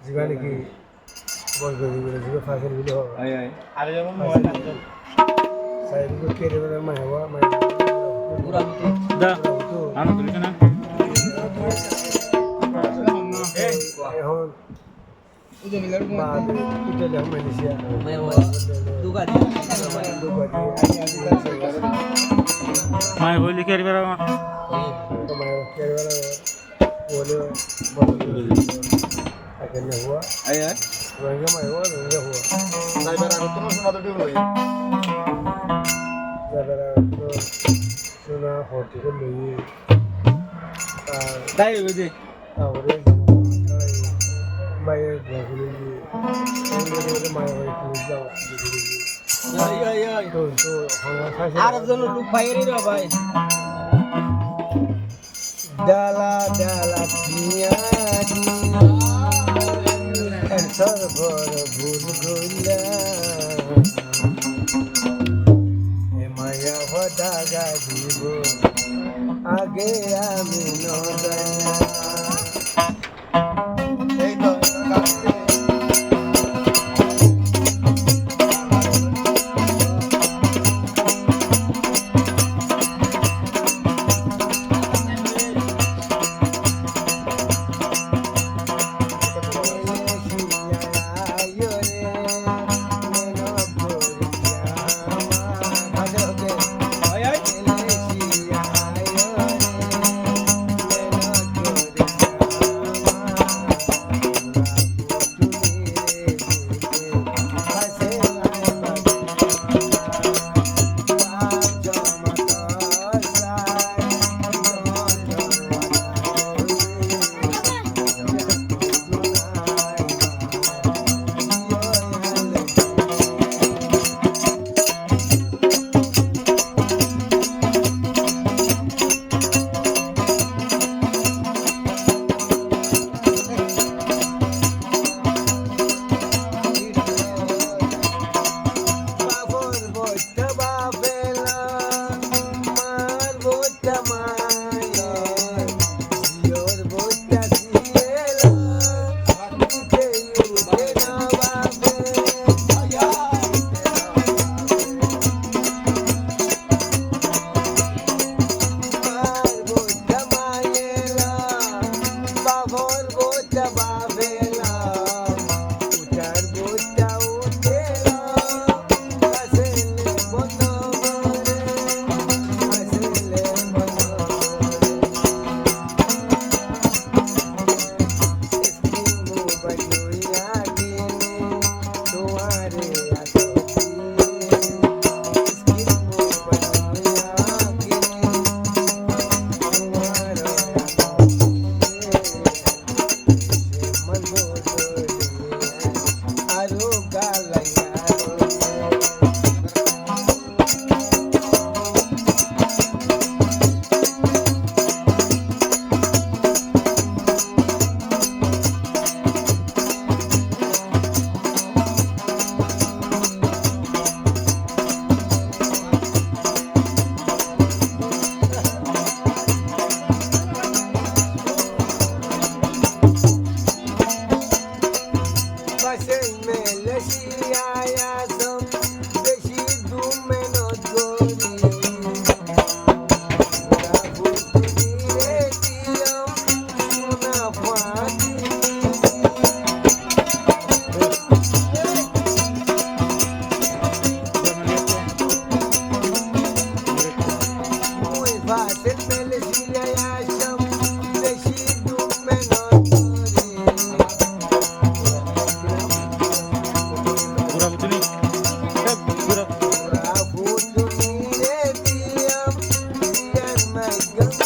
juga lagi bos gue juga fashion video. Ada yang mau Saya juga kiri main Kurang itu. dah. Anu tulisannya. এখন itu yang Malaysia. Duga dia. Mai holy kari berapa? Akhirnya huwa. Ayah. Rangga mai huwa, rangga huwa. Saya berada tuh semua tuh dulu ya. Jabara to suna hoti ko loyi. Dai budi. Awre mai gulu ji. Ini mai hoy ko jaw. To hanga fashion. Ada dulu lu bayar ini भाई. Dala dunia enter for bhul gula emaya hodaga dibo age ami nodana এই তো Go.